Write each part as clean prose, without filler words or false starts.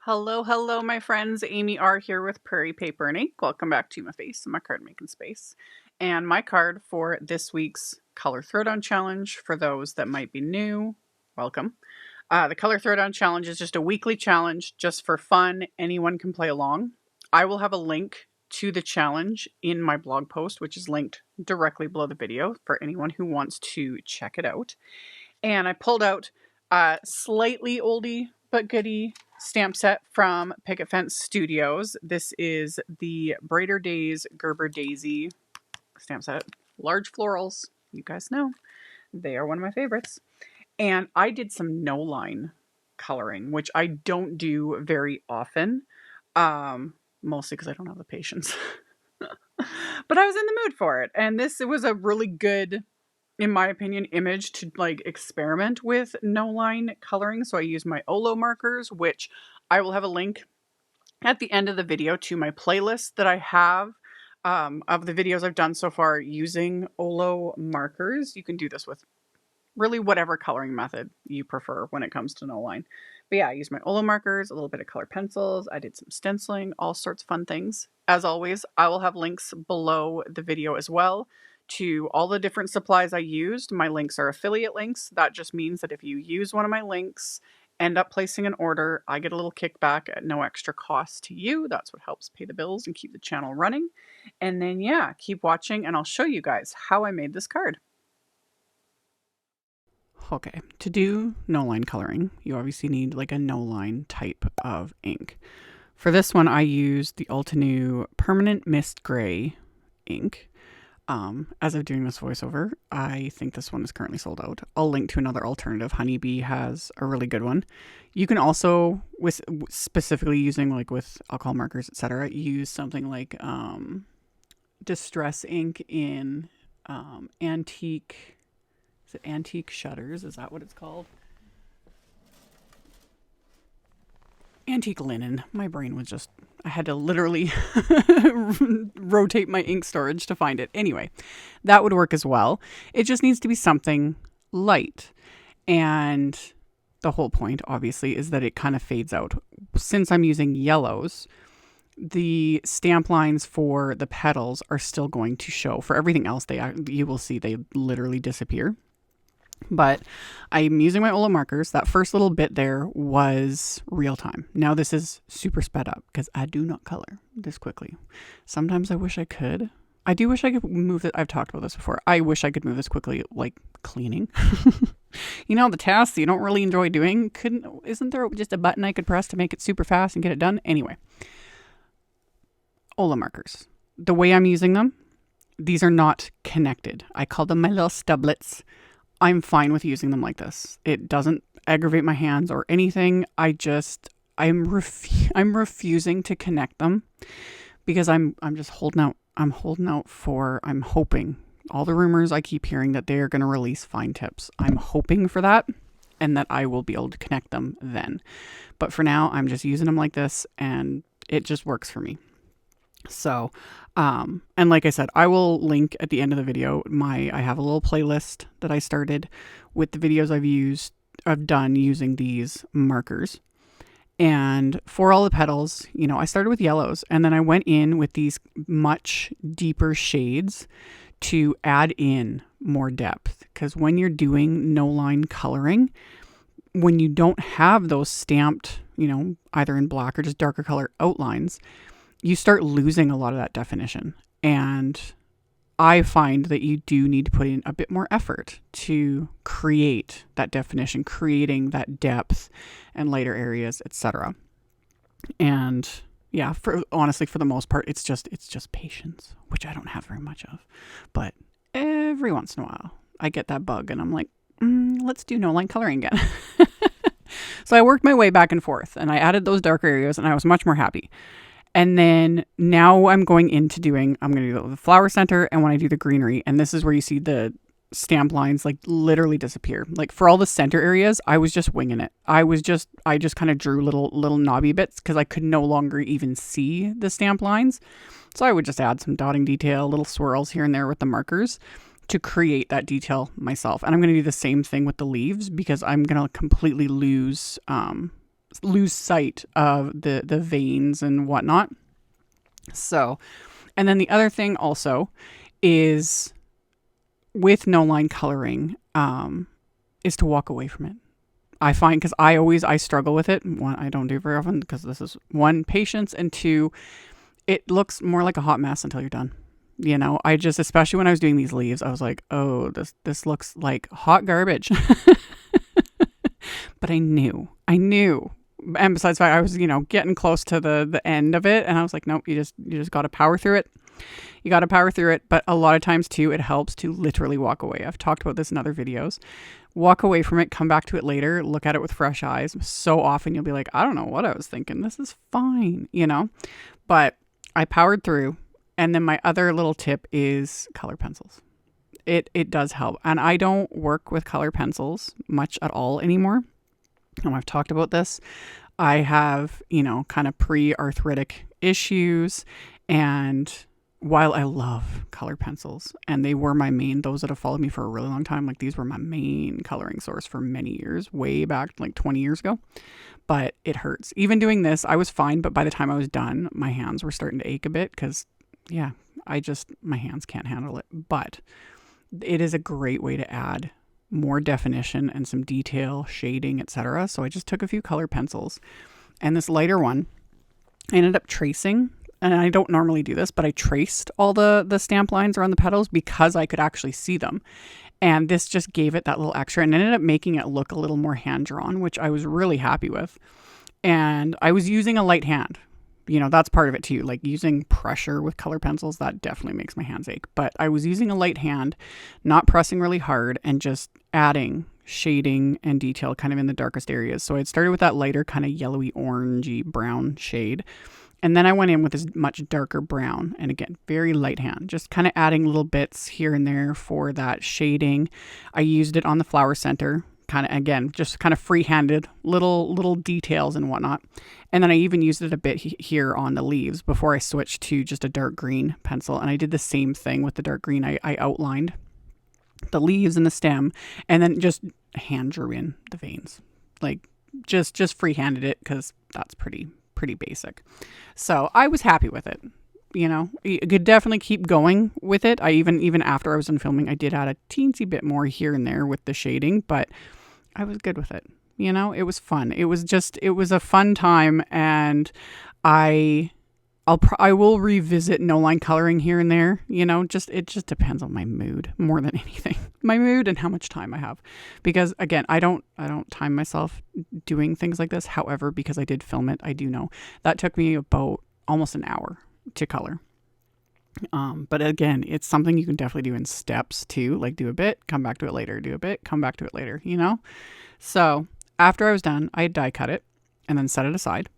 Hello, hello, my friends. AmyR here with Prairie Paper and Ink. Welcome back to my face and my card making space. And my card for this week's Color Throwdown Challenge, for those that might be new, welcome. The Color Throwdown Challenge is just a weekly challenge just for fun. Anyone can play along. I will have a link to the challenge in my blog post, which is linked directly below the video for anyone who wants to check it out. And I pulled out a slightly oldie but goodie stamp set from Picket Fence Studios. This is the Brighter Days Gerber Daisy stamp set. Large florals, you guys know. They are one of my favorites. And I did some NoLine coloring, which I don't do very often, mostly because I don't have the patience. But I was in the mood for it. And this was a really good, in my opinion, image to like experiment with NoLine coloring. So I used my OLO markers, which I will have a link at the end of the video to my playlist that I have of the videos I've done so far using OLO markers. You can do this with really whatever coloring method you prefer when it comes to NoLine. But yeah, I used my OLO markers, a little bit of colored pencils. I did some stenciling, all sorts of fun things. As always, I will have links below the video as well to all the different supplies I used. My links are affiliate links. That just means that if you use one of my links, end up placing an order, I get a little kickback at no extra cost to you. That's what helps pay the bills and keep the channel running. And then yeah, keep watching and I'll show you guys how I made this card. Okay, to do NoLine coloring, you obviously need like a NoLine type of ink. For this one, I used the Altenew Permanent Mist Gray ink. As of doing this voiceover, I think this one is currently sold out. I'll link to another alternative. Honeybee has a really good one. You can also, with specifically using like with alcohol markers, etc., use something like Distress ink in antique. Is it Antique Shutters? Is that what it's called? Antique Linen. My brain was just, I had to literally rotate my ink storage to find it. Anyway, that would work as well. It just needs to be something light. And the whole point, obviously, is that it kind of fades out. Since I'm using yellows, the stamp lines for the petals are still going to show. For everything else, you will see they literally disappear. But I'm using my OLO markers. That first little bit there was real time. Now this is super sped up because I do not color this quickly. Sometimes I wish I could. I do wish I could move it. I've talked about this before. I wish I could move this quickly, like cleaning. You know, the tasks you don't really enjoy doing. Isn't there just a button I could press to make it super fast and get it done? Anyway, OLO markers. The way I'm using them, these are not connected. I call them my little stublets. I'm fine with using them like this. It doesn't aggravate my hands or anything. I'm refusing to connect them because I'm just holding out. I'm hoping all the rumors I keep hearing that they are going to release fine tips. I'm hoping for that and that I will be able to connect them then. But for now, I'm just using them like this and it just works for me. So, and like I said, I will link at the end of the video, I have a little playlist that I started with the videos I've done using these markers. And for all the petals, you know, I started with yellows and then I went in with these much deeper shades to add in more depth. Because when you're doing NoLine coloring, when you don't have those stamped, you know, either in black or just darker color outlines, you start losing a lot of that definition. And I find that you do need to put in a bit more effort to create that definition, creating that depth and lighter areas, etc. And yeah, honestly, for the most part, it's just patience, which I don't have very much of. But every once in a while, I get that bug and I'm like, let's do NoLine coloring again. So I worked my way back and forth and I added those darker areas and I was much more happy. And then now I'm going to do the flower center and when I do the greenery, and this is where you see the stamp lines like literally disappear. Like for all the center areas, I was just winging it. I just kind of drew little knobby bits because I could no longer even see the stamp lines. So I would just add some dotting detail, little swirls here and there with the markers to create that detail myself. And I'm going to do the same thing with the leaves because I'm going to completely lose lose sight of the veins and whatnot. So, and then the other thing also is with NoLine coloring, is to walk away from it. I find, because I struggle with it. One, I don't do it very often because this is one, patience, and two, it looks more like a hot mess until you're done. You know, I just, especially when I was doing these leaves, I was like, oh, this looks like hot garbage. But I knew. And besides that, I was, getting close to the end of it, and I was like, nope, you just got to power through it. You got to power through it. But a lot of times too, it helps to literally walk away. I've talked about this in other videos. Walk away from it, come back to it later, look at it with fresh eyes. So often you'll be like, I don't know what I was thinking. This is fine, but I powered through. And then my other little tip is color pencils. It does help. And I don't work with color pencils much at all anymore. I've talked about this. I have, kind of pre-arthritic issues. And while I love color pencils, and they were my main, those that have followed me for a really long time, like these were my main coloring source for many years, way back like 20 years ago. But it hurts. Even doing this, I was fine. But by the time I was done, my hands were starting to ache a bit because, my hands can't handle it. But it is a great way to add more definition and some detail, shading, etc. So I just took a few color pencils, and this lighter one, I ended up tracing, and I don't normally do this, but I traced all the stamp lines around the petals because I could actually see them. And this just gave it that little extra and ended up making it look a little more hand-drawn, which I was really happy with. And I was using a light hand. That's part of it too. Like using pressure with color pencils, that definitely makes my hands ache. But I was using a light hand, not pressing really hard, and just adding shading and detail kind of in the darkest areas. So I started with that lighter kind of yellowy, orangey brown shade. And then I went in with this much darker brown. And again, very light hand, just kind of adding little bits here and there for that shading. I used it on the flower center, kind of, again, just kind of free-handed little details and whatnot. And then I even used it a bit here on the leaves before I switched to just a dark green pencil. And I did the same thing with the dark green. I outlined the leaves and the stem, and then just hand drew in the veins. Like just free-handed it because that's pretty basic. So I was happy with it. You could definitely keep going with it. I even after I was done filming, I did add a teensy bit more here and there with the shading, but I was good with it. It was fun. It was a fun time, and I will revisit NoLine coloring here and there. It just depends on my mood more than anything. My mood and how much time I have. Because again, I don't time myself doing things like this. However, because I did film it, I do know that took me about almost an hour to color. But again, it's something you can definitely do in steps too. Like do a bit, come back to it later, do a bit, come back to it later, So after I was done, I die cut it and then set it aside.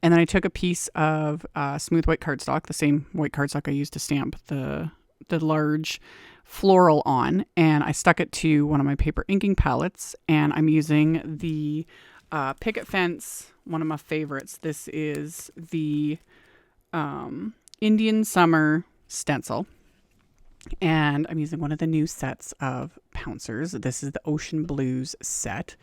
And then I took a piece of smooth white cardstock, the same white cardstock I used to stamp the large floral on, and I stuck it to one of my paper inking palettes, and I'm using the Picket Fence, one of my favorites. This is the Indian Summer Stencil, and I'm using one of the new sets of Pouncers. This is the Ocean Blues set.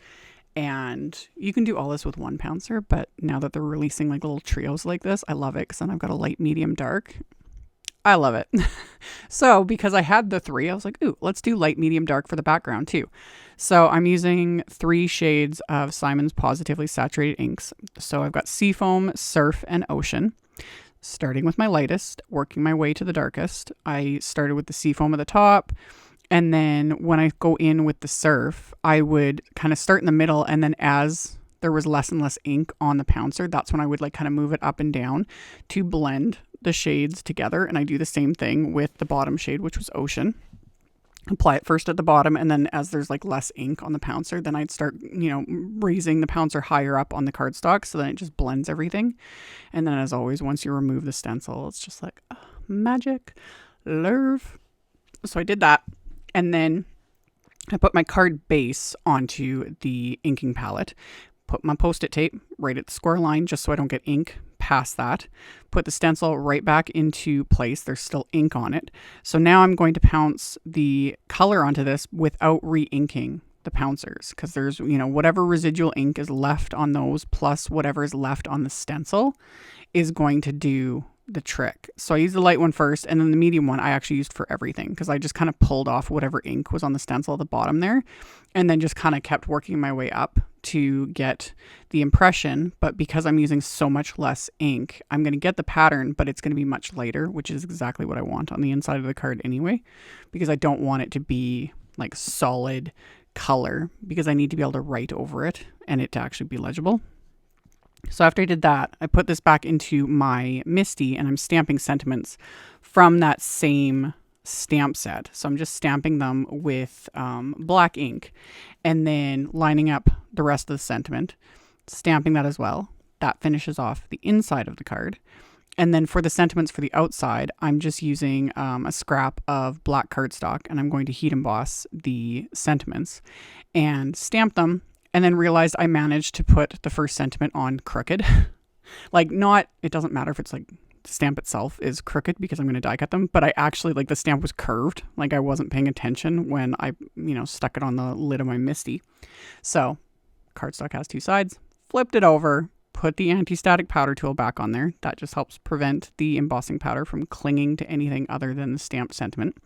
And you can do all this with one pouncer, but now that they're releasing like little trios like this, I love it because then I've got a light, medium, dark. I love it. So because I had the three, I was like, ooh, let's do light, medium, dark for the background too. So I'm using 3 shades of Simon's Pawsitively Saturated Inks. So I've got Seafoam, Surf, and Ocean. Starting with my lightest, working my way to the darkest. I started with the Seafoam at the top. And then when I go in with the Surf, I would kind of start in the middle, and then as there was less and less ink on the pouncer, that's when I would like kind of move it up and down to blend the shades together. And I do the same thing with the bottom shade, which was Ocean. Apply it first at the bottom, and then as there's like less ink on the pouncer, then I'd start, raising the pouncer higher up on the cardstock, so then it just blends everything. And then as always, once you remove the stencil, it's just like magic, love. So I did that. And then I put my card base onto the inking palette, put my Post-it tape right at the square line just so I don't get ink past that, put the stencil right back into place. There's still ink on it. So now I'm going to pounce the color onto this without re-inking the Pouncers, because there's, you know, whatever residual ink is left on those plus whatever is left on the stencil is going to do the trick. So I used the light one first, and then the medium one I actually used for everything, because I just kind of pulled off whatever ink was on the stencil at the bottom there, and then just kind of kept working my way up to get the impression. But because I'm using so much less ink, I'm going to get the pattern, but it's going to be much lighter, which is exactly what I want on the inside of the card anyway, because I don't want it to be like solid color, because I need to be able to write over it and it to actually be legible. So after I did that, I put this back into my MISTI, and I'm stamping sentiments from that same stamp set. So I'm just stamping them with black ink, and then lining up the rest of the sentiment, stamping that as well. That finishes off the inside of the card. And then for the sentiments for the outside, I'm just using a scrap of black cardstock, and I'm going to heat emboss the sentiments and stamp them. And then realized I managed to put the first sentiment on crooked. Like, not, it doesn't matter if it's like the stamp itself is crooked because I'm going to die cut them, but I actually, like, the stamp was curved. Like, I wasn't paying attention when I, you know, stuck it on the lid of my MISTI. So cardstock has two sides, flipped it over, put the anti-static powder tool back on there. That just helps prevent the embossing powder from clinging to anything other than the stamped sentiment.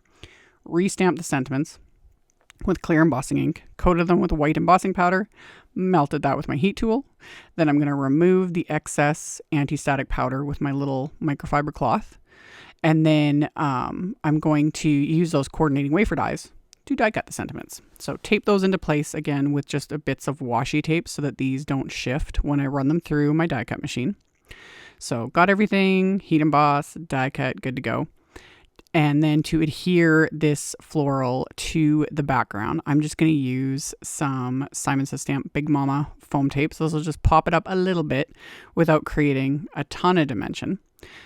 Re-stamped the sentiments with clear embossing ink, coated them with white embossing powder, melted that with my heat tool. Then I'm going to remove the excess anti-static powder with my little microfiber cloth. And then I'm going to use those coordinating wafer dies to die cut the sentiments. So tape those into place again with just a bits of washi tape so that these don't shift when I run them through my die cut machine. So got everything, heat emboss, die cut, good to go. And then to adhere this floral to the background, I'm just going to use some Simon Says Stamp Big Mama foam tape. So this will just pop it up a little bit without creating a ton of dimension.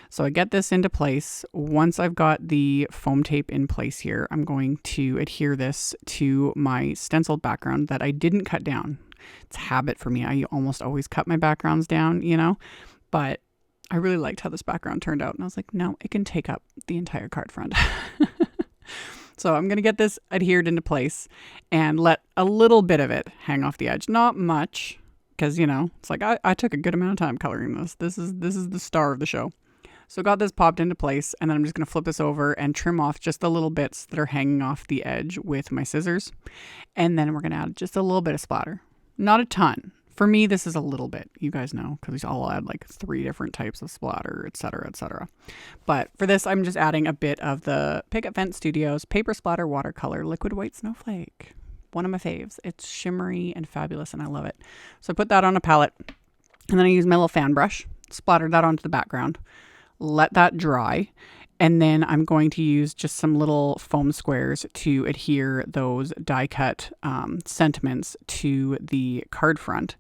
So I get this into place. Once I've got the foam tape in place here, I'm going to adhere this to my stenciled background that I didn't cut down. It's a habit for me. I almost always cut my backgrounds down, you know, but I really liked how this background turned out. And I was like, no, it can take up the entire card front. So I'm going to get this adhered into place and let a little bit of it hang off the edge. Not much, because, you know, it's like I took a good amount of time coloring this. This is the star of the show. So got this popped into place, and then I'm just going to flip this over and trim off just the little bits that are hanging off the edge with my scissors. And then we're going to add just a little bit of splatter. Not a ton. For me, this is a little bit, you guys know, because I'll add like 3 different types of splatter, etc., etc. But for this, I'm just adding a bit of the Picket Fence Studios Paper Splatter Watercolor Liquid White Snowflake. One of my faves. It's shimmery and fabulous, and I love it. So I put that on a palette, and then I use my little fan brush, splattered that onto the background, let that dry, and then I'm going to use just some little foam squares to adhere those die cut sentiments to the card front.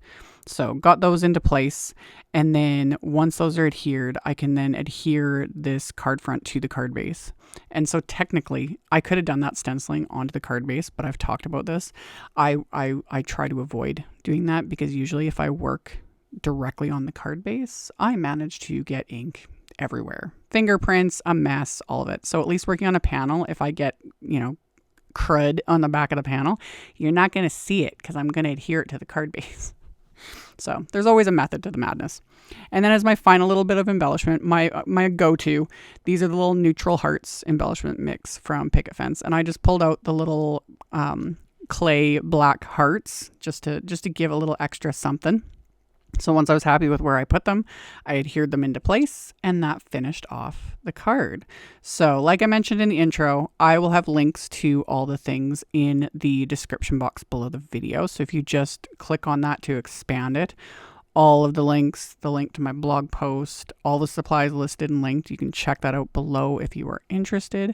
So got those into place, and then once those are adhered, I can then adhere this card front to the card base. And so technically, I could have done that stenciling onto the card base, but I've talked about this. I try to avoid doing that, because usually if I work directly on the card base, I manage to get ink everywhere. Fingerprints, a mess, all of it. So at least working on a panel, if I get, you know, crud on the back of the panel, you're not going to see it because I'm going to adhere it to the card base. So there's always a method to the madness. And then as my final little bit of embellishment, my go-to, these are the little neutral hearts embellishment mix from Picket Fence. And I just pulled out the little clay black hearts just to give a little extra something. So once I was happy with where I put them, I adhered them into place, and that finished off the card. So like I mentioned in the intro, I will have links to all the things in the description box below the video. So if you just click on that to expand it, all of the links, the link to my blog post, all the supplies listed and linked, you can check that out below if you are interested.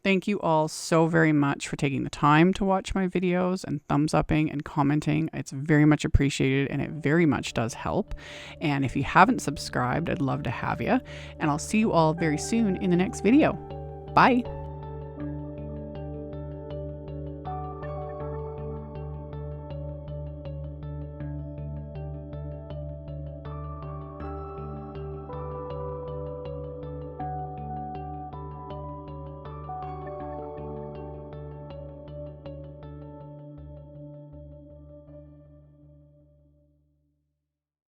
Thank you all so very much for taking the time to watch my videos and thumbs upping and commenting. It's very much appreciated, and it very much does help. And if you haven't subscribed, I'd love to have you. And I'll see you all very soon in the next video. Bye.